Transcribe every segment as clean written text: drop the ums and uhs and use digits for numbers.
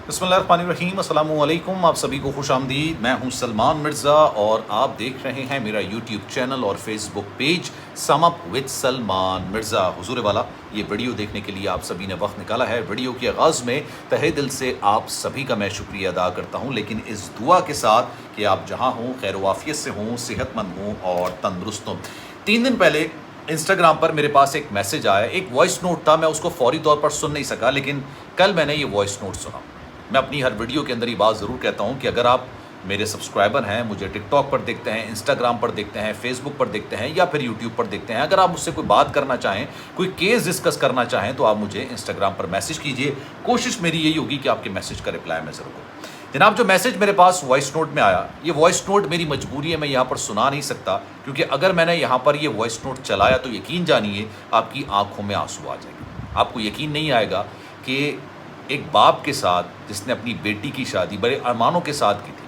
बिस्मिल्लाहिर्रहमानिर्रहीम, अस्सलाम वालेकुम। आप सभी को खुश आमदीद। मैं हूं सलमान मिर्ज़ा और आप देख रहे हैं मेरा यूट्यूब चैनल और Facebook page sum up with Salman Mirza. हुजूर वाला, ये वीडियो देखने के लिए आप सभी ने वक्त निकाला है। वीडियो के आगाज़ में तहे दिल से आप सभी का मैं शुक्रिया अदा करता हूं, लेकिन इस दुआ के साथ कि आप जहां हों, खैर वाफियत से हों, सेहतमंद हों और तंदुरुस्त हों। 3 दिन पहले इंस्टाग्राम पर मेरे पास एक मैसेज आया, एक वॉइस नोट था। मैं उसको फौरी तौर पर सुन नहीं सका, लेकिन कल मैंने ये वॉइस नोट सुना। मैं अपनी हर वीडियो के अंदर ये बात ज़रूर कहता हूँ कि अगर आप मेरे सब्सक्राइबर हैं, मुझे टिकटॉक पर देखते हैं, इंस्टाग्राम पर देखते हैं, फेसबुक पर देखते हैं या फिर यूट्यूब पर देखते हैं, अगर आप मुझसे कोई बात करना चाहें, कोई केस डिस्कस करना चाहें, तो आप मुझे इंस्टाग्राम पर मैसेज कीजिए। कोशिश मेरी यही होगी कि आपके मैसेज का रिप्लाई मैं ज़रूर दूँ। जनाब, जो मैसेज मेरे पास वॉइस नोट में आया, ये वॉइस नोट मेरी मजबूरी है, मैं यहाँ पर सुना नहीं सकता, क्योंकि अगर मैंने यहाँ पर ये वॉइस नोट चलाया तो यकीन जानिए आपकी आंखों में आंसू आ जाएंगे। आपको यकीन नहीं आएगा कि एक बाप के साथ जिसने अपनी बेटी की शादी बड़े अरमानों के साथ की थी,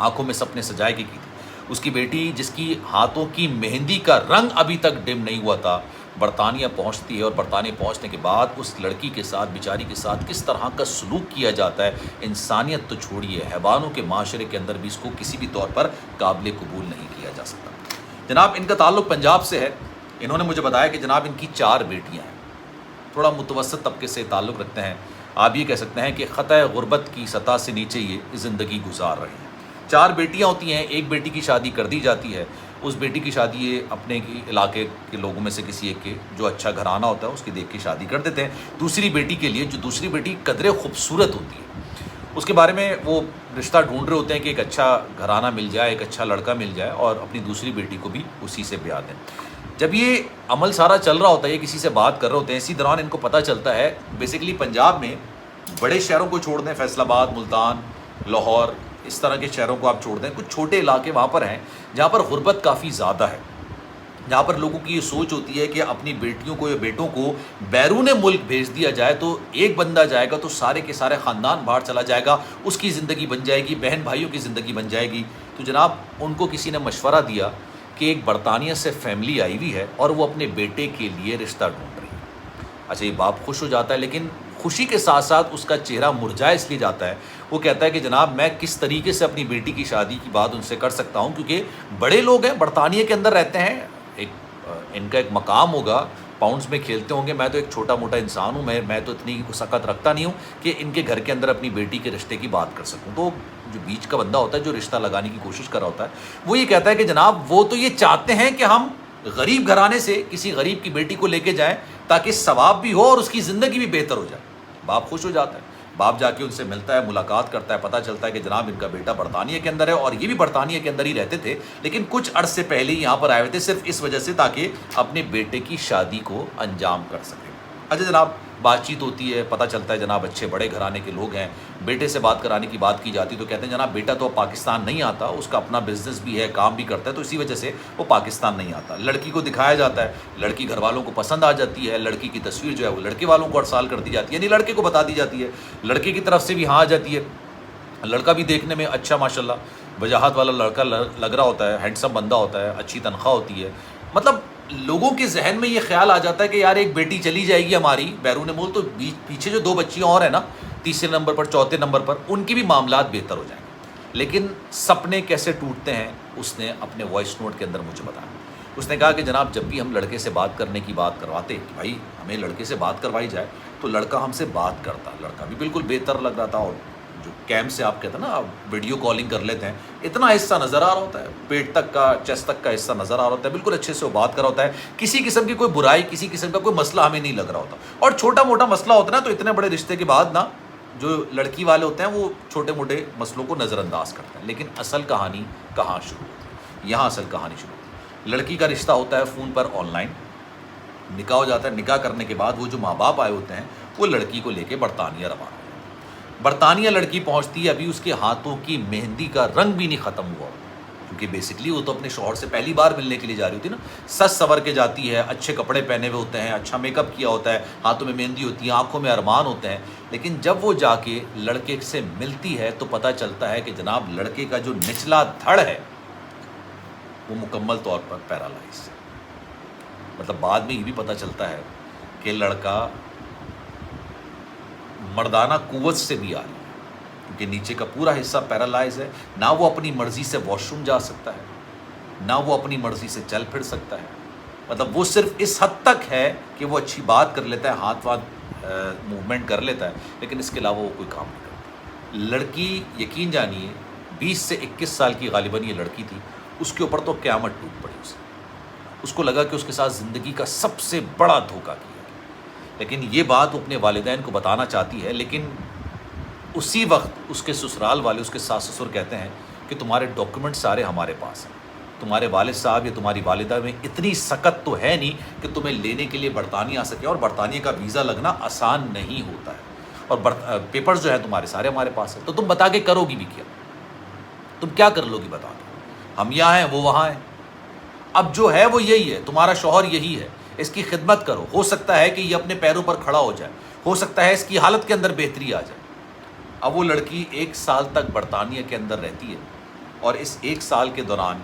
आंखों में सपने सजाए के की थी, उसकी बेटी जिसकी हाथों की मेहंदी का रंग अभी तक डिम नहीं हुआ था, बरतानिया पहुंचती है और बरतानिया पहुंचने के बाद उस लड़की के साथ, बेचारी के साथ किस तरह का सलूक किया जाता है। इंसानियत तो छोड़िए, हैवानों के माशरे के अंदर भी इसको किसी भी तौर पर काबिल कबूल नहीं किया जा सकता। जनाब, इनका ताल्लुक़ पंजाब से है। इन्होंने मुझे बताया कि जनाब इनकी 4 बेटियाँ हैं, थोड़ा मुतवसत तबके से ताल्लुक़ रखते हैं। आप ये कह सकते हैं कि ख़तः गुर्बत की सतह से नीचे ये ज़िंदगी गुजार रहे हैं। 4 बेटियां होती हैं, एक बेटी की शादी कर दी जाती है। उस बेटी की शादी ये अपने इलाके के लोगों में से किसी एक के जो अच्छा घराना होता है उसकी देख के शादी कर देते हैं। दूसरी बेटी के लिए, जो दूसरी बेटी कदरे खूबसूरत होती है, उसके बारे में वो रिश्ता ढूंढ रहे होते हैं कि एक अच्छा घराना मिल जाए, एक अच्छा लड़का मिल जाए और अपनी दूसरी बेटी को भी उसी से ब्याह दें। जब ये अमल सारा चल रहा होता है, ये किसी से बात कर रहे होते हैं, इसी दौरान इनको पता चलता है बेसिकली पंजाब में बड़े शहरों को छोड़ दें, फैसलाबाद, मुल्तान, लाहौर, इस तरह के शहरों को आप छोड़ दें, कुछ छोटे इलाके वहाँ पर हैं जहाँ पर गुर्बत काफ़ी ज़्यादा है, जहाँ पर लोगों की ये सोच होती है कि अपनी बेटियों को या बेटों को बैरून मुल्क भेज दिया जाए तो एक बंदा जाएगा तो सारे के सारे ख़ानदान बाहर चला जाएगा, उसकी ज़िंदगी बन जाएगी, बहन भाइयों की ज़िंदगी बन जाएगी। तो जनाब, उनको किसी ने मशवरा दिया कि एक बरतानिया से फैमिली आई हुई है और वो अपने बेटे के लिए रिश्ता ढूंढ रही है। अच्छा, ये बाप खुश हो जाता है, लेकिन खुशी के साथ साथ उसका चेहरा मुरझा इसलिए जाता है। वो कहता है कि जनाब, मैं किस तरीके से अपनी बेटी की शादी की बात उनसे कर सकता हूँ, क्योंकि बड़े लोग हैं, बरतानिया के अंदर रहते हैं, इनका एक मकाम होगा, पाउंड्स में खेलते होंगे। मैं तो एक छोटा मोटा इंसान हूँ, मैं तो इतनी सकत रखता नहीं हूँ कि इनके घर के अंदर अपनी बेटी के रिश्ते की बात कर सकूँ। तो जो बीच का बंदा होता है, जो रिश्ता लगाने की कोशिश कर रहा होता है, वो ये कहता है कि जनाब, वो तो ये चाहते हैं कि हम गरीब घराने से किसी गरीब की बेटी को लेके जाएं ताकि सवाब भी हो और उसकी ज़िंदगी भी बेहतर हो जाए। बाप खुश हो जाता है। बाप जाके उनसे मिलता है, मुलाकात करता है, पता चलता है कि जनाब इनका बेटा बरतानिया के अंदर है और ये भी बरतानिया के अंदर ही रहते थे, लेकिन कुछ अरसे पहले ही यहाँ पर आए हुए थे सिर्फ इस वजह से ताकि अपने बेटे की शादी को अंजाम कर सकें। अच्छा जनाब, बातचीत होती है, पता चलता है जनाब अच्छे बड़े घराने के लोग हैं। बेटे से बात कराने की बात की जाती तो कहते हैं जनाब बेटा तो पाकिस्तान नहीं आता, उसका अपना बिजनेस भी है, काम भी करता है, तो इसी वजह से वो पाकिस्तान नहीं आता। लड़की को दिखाया जाता है, लड़की घर वालों को पसंद आ जाती है, लड़की की तस्वीर जो है वो लड़के वालों को अरसाल कर दी जाती है, यानी लड़के को बता दी जाती है, लड़के की तरफ से भी हाँ आ जाती है। लड़का भी देखने में अच्छा माशाल्लाह वजाहत वाला लड़का लग रहा होता है, हैंडसम बंदा होता है, अच्छी तनख्वाह होती है। मतलब लोगों के जहन में ये ख्याल आ जाता है कि यार एक बेटी चली जाएगी हमारी बैरून मुल्क, तो पीछे जो 2 बच्चियाँ और हैं ना, तीसरे नंबर पर, चौथे नंबर पर, उनकी भी मामलात बेहतर हो जाएंगे। लेकिन सपने कैसे टूटते हैं, उसने अपने वॉइस नोट के अंदर मुझे बताया। उसने कहा कि जनाब, जब भी हम लड़के से बात करने की बात करवाते कि भाई हमें लड़के से बात करवाई जाए, तो लड़का हमसे बात करता, लड़का भी बिल्कुल बेहतर लग रहा था, और जो कैम से आप कहते हैं ना, वीडियो कॉलिंग कर लेते हैं, इतना हिस्सा नज़र आ रहा होता है, पेट तक का, चेस्ट तक का हिस्सा नज़र आ रहा होता है, बिल्कुल अच्छे से वो बात कर रहा होता है, किसी किस्म की कोई बुराई, किसी किस्म का कोई मसला हमें नहीं लग रहा होता। और छोटा मोटा मसला होता है ना, तो इतने बड़े रिश्ते के बाद ना जो लड़की वाले होते हैं वो छोटे मोटे मसलों को नज़रअंदाज करते हैं। लेकिन असल कहानी कहाँ शुरू होती है? यहाँ असल कहानी शुरू होती है। लड़की का रिश्ता होता है फ़ोन पर, ऑनलाइन निकाह हो जाता है। निकाह करने के बाद वो जो माँ बाप आए होते हैं वो लड़की को लेके बरतानिया रवाना होते हैं। बरतानिया लड़की पहुंचती है, अभी उसके हाथों की मेहंदी का रंग भी नहीं ख़त्म हुआ, क्योंकि बेसिकली वो तो अपने शौहर से पहली बार मिलने के लिए जा रही होती है ना। सज सवर के जाती है, अच्छे कपड़े पहने हुए होते हैं, अच्छा मेकअप किया होता है, हाथों में मेहंदी होती है, आंखों में अरमान होते हैं। लेकिन जब वो जाके लड़के से मिलती है तो पता चलता है कि जनाब लड़के का जो निचला धड़ है वो मुकम्मल तौर पर पैरालाइज है। मतलब बाद में ये भी पता चलता है कि लड़का मर्दाना कुव्वत से भी आ रही है, क्योंकि नीचे का पूरा हिस्सा पैरालाइज है, ना वो अपनी मर्जी से वॉशरूम जा सकता है, ना वो अपनी मर्जी से चल फिर सकता है। मतलब वो सिर्फ इस हद तक है कि वो अच्छी बात कर लेता है, हाथ वाथ मूवमेंट कर लेता है, लेकिन इसके अलावा वो कोई काम नहीं करता। लड़की, यकीन जानिए 20 से 21 साल की गालिबन ये लड़की थी, उसके ऊपर तो क़यामत टूट पड़ी उसे। उसको लगा कि उसके साथ ज़िंदगी का सबसे बड़ा धोखा किया, लेकिन ये बात वो अपने वालिदैन को बताना चाहती है, लेकिन उसी वक्त उसके ससुराल वाले, उसके सास ससुर कहते हैं कि तुम्हारे डॉक्यूमेंट सारे हमारे पास हैं, तुम्हारे वालिद साहब या तुम्हारी वालिदा में इतनी सकत तो है नहीं कि तुम्हें लेने के लिए बरतानिया आ सके, और बरतानिया का वीज़ा लगना आसान नहीं होता है, और पेपर्स जो है तुम्हारे सारे हमारे पास है, तो तुम बता के करोगी भी क्या? तुम क्या कर लोगी बता के? हम यहाँ हैं, वो वहाँ हैं। अब जो है वो यही है, तुम्हारा शौहर यही है, इसकी खिदमत करो, हो सकता है कि ये अपने पैरों पर खड़ा हो जाए, हो सकता है इसकी हालत के अंदर बेहतरी आ जाए। अब वो लड़की 1 साल तक बरतानिया के अंदर रहती है, और इस 1 साल के दौरान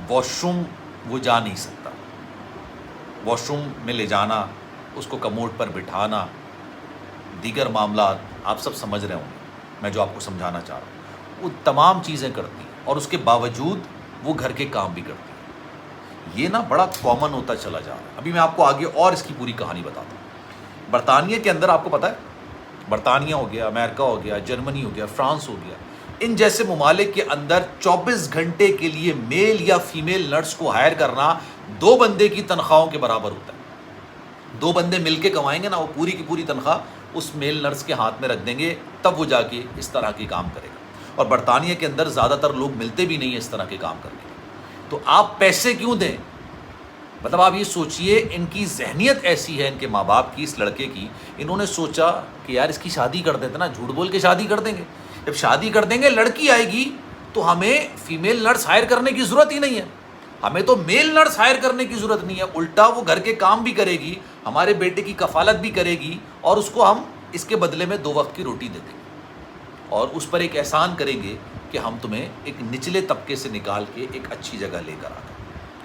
वॉशरूम वो जा नहीं सकता। वॉशरूम में ले जाना, उसको कमोड पर बिठाना, दीगर मामला आप सब समझ रहे होंगे मैं जो आपको समझाना चाह रहा हूँ, वो तमाम चीज़ें करती हैं, और उसके बावजूद वो घर के काम भी करती है। ये ना बड़ा कॉमन होता चला जा रहा है। अभी मैं आपको आगे और इसकी पूरी कहानी बताता हूँ। बरतानिया के अंदर आपको पता है, बरतानिया हो गया, अमेरिका हो गया, जर्मनी हो गया, फ्रांस हो गया, इन जैसे ममालिक के अंदर 24 घंटे के लिए मेल या फीमेल नर्स को हायर करना 2 बंदे की तनख्वाहों के बराबर होता है। 2 बंदे मिलके कमाएंगे ना, वो पूरी की पूरी तनख्वाह उस मेल नर्स के हाथ में रख देंगे, तब वो जाके इस तरह के काम करेगा। और बरतानिया के अंदर ज़्यादातर लोग मिलते भी नहीं है इस तरह के काम करने के, तो आप पैसे क्यों दें? मतलब आप ये सोचिए, इनकी जहनीत ऐसी है, इनके माँ बाप की, इस लड़के की, इन्होंने सोचा कि यार इसकी शादी कर देते ना, झूठ बोल के शादी कर देंगे। जब शादी कर देंगे, लड़की आएगी, तो हमें फीमेल नर्स हायर करने की ज़रूरत ही नहीं है, हमें तो मेल नर्स हायर करने की ज़रूरत नहीं है। उल्टा वो घर के काम भी करेगी, हमारे बेटे की कफालत भी करेगी, और उसको हम इसके बदले में 2 वक्त की रोटी दे देंगे, और उस पर एक एहसान करेंगे कि हम तुम्हें एक निचले तबके से निकाल के एक अच्छी जगह लेकर आ गए।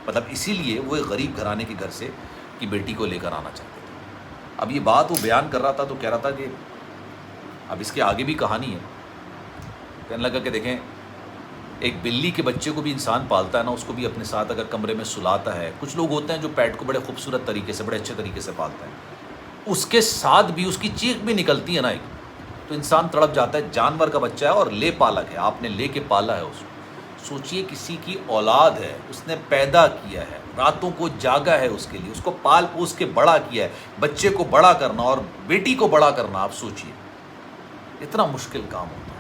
मतलब इसीलिए वो एक गरीब घराने के घर से की बेटी को लेकर आना चाहते थे। अब ये बात वो बयान कर रहा था, तो कह रहा था कि अब इसके आगे भी कहानी है। कहने लगा कि देखें, एक बिल्ली के बच्चे को भी इंसान पालता है ना, उसको भी अपने साथ अगर कमरे में सुलाता है, कुछ लोग होते हैं जो पेट को बड़े खूबसूरत तरीके से, बड़े अच्छे तरीके से पालते हैं, उसके साथ भी उसकी चीख भी निकलती है ना एक, तो इंसान तड़प जाता है। जानवर का बच्चा है और ले पालक है, आपने ले के पाला है उसको। सोचिए, किसी की औलाद है, उसने पैदा किया है, रातों को जागा है उसके लिए, उसको पाल पोस के बड़ा किया है। बच्चे को बड़ा करना और बेटी को बड़ा करना, आप सोचिए इतना मुश्किल काम होता है।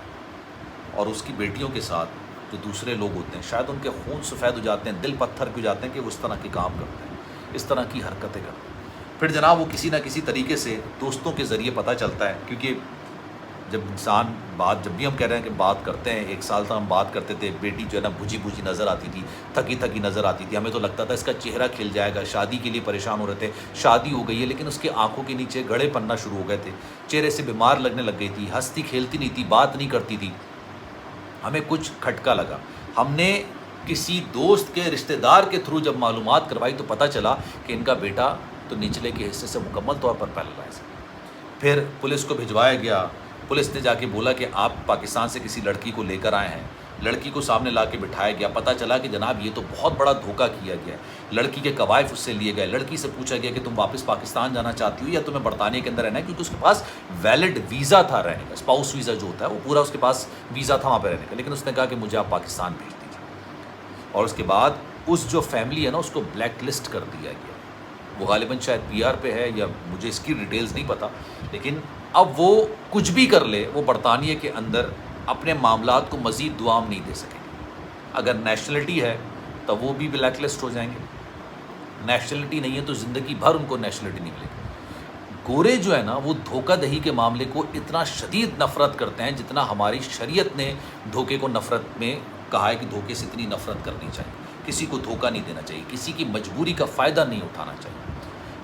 और उसकी बेटियों के साथ जो दूसरे लोग होते हैं, शायद उनके खून सफ़ेद हो जाते हैं, दिल पत्थर हो जाते हैं कि वो इस तरह के काम करते हैं, इस तरह की हरकतें करते हैं। फिर जनाब वो किसी ना किसी तरीके से दोस्तों के ज़रिए पता चलता है, क्योंकि जब इंसान बात, जब भी हम कह रहे हैं कि बात करते हैं, 1 साल तक हम बात करते थे, बेटी जो है ना बुझी बुझी नज़र आती थी, थकी थकी नज़र आती थी, हमें तो लगता था इसका चेहरा खिल जाएगा, शादी के लिए परेशान हो रहे थे, शादी हो गई है, लेकिन उसकी आंखों के नीचे गड़े पन्ना शुरू हो गए थे, चेहरे से बीमार लगने लग गई थी, हंसती खेलती नहीं थी, बात नहीं करती थी। हमें कुछ खटका लगा, हमने किसी दोस्त के रिश्तेदार के थ्रू जब मालूमात करवाई तो पता चला कि इनका बेटा तो निचले के हिस्से से मुकम्मल तौर पर पैरालाइज है। फिर पुलिस को भिजवाया गया, पुलिस ने जाके बोला कि आप पाकिस्तान से किसी लड़की को लेकर आए हैं, लड़की को सामने ला के बिठाया गया, पता चला कि जनाब ये तो बहुत बड़ा धोखा किया गया है। लड़की के कवायफ उससे लिए गए, लड़की से पूछा गया कि तुम वापस पाकिस्तान जाना चाहती हो या तुम्हें बरतानिया के अंदर रहना है, क्योंकि उसके पास वैलिड वीज़ा था रहने का, स्पाउस वीज़ा जो होता है वो पूरा उसके पास वीज़ा था वहाँ पर रहने का, लेकिन उसने कहा कि मुझे आप पाकिस्तान भेज दीजिए। और उसके बाद उस जो फैमिली है ना, उसको ब्लैक लिस्ट कर दिया गया। वो गालिबन शायद PR पे है, या मुझे इसकी डिटेल्स नहीं पता, लेकिन अब वो कुछ भी कर ले, वो बरतानिया के अंदर अपने मामलात को मज़ीद दुआम नहीं दे सकेंगे। अगर नेशनलिटी है तो वो भी ब्लैक लिस्ट हो जाएंगे, नेशनलिटी नहीं है तो ज़िंदगी भर उनको नेशनलिटी नहीं मिलेगी। गोरे जो है ना, वो धोखा दही के मामले को इतना शदीद नफ़रत करते हैं जितना हमारी शरीयत ने धोखे को नफ़रत में कहा है कि धोखे से इतनी नफ़रत करनी चाहिए, किसी को धोखा नहीं देना चाहिए, किसी की मजबूरी का फ़ायदा नहीं उठाना चाहिए।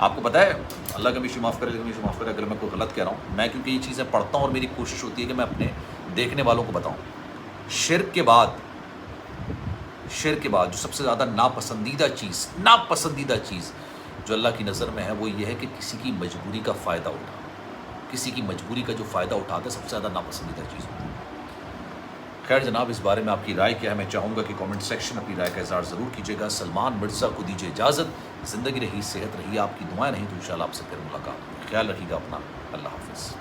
आपको पता है, अल्लाह कभी माफ़ करे, कभी माफ़ करे अगर मैं कोई गलत कह रहा हूँ, मैं क्योंकि ये चीज़ें पढ़ता हूँ और मेरी कोशिश होती है कि मैं अपने देखने वालों को बताऊँ। शिर्क के बाद जो सबसे ज़्यादा नापसंदीदा चीज़ जो अल्लाह की नज़र में है, वो ये है कि किसी की मजबूरी का फ़ायदा उठाना, کسی کی مجبوری کا جو فائدہ اٹھاتا ہے سب سے زیادہ ناپسندیدہ چیز ہوتی ہے۔ خیر جناب، اس بارے میں آپ کی رائے کیا ہے؟ میں چاہوں گا کہ کامنٹ سیکشن اپنی رائے کا اظہار ضرور کیجیے گا۔ سلمان مرزا کو دیجیے اجازت، زندگی رہی، صحت رہی، آپ کی دعائیں نہیں تو انشاءاللہ آپ سے پھر ملاقات ہوگی۔ خیال رکھیے گا اپنا، اللہ حافظ۔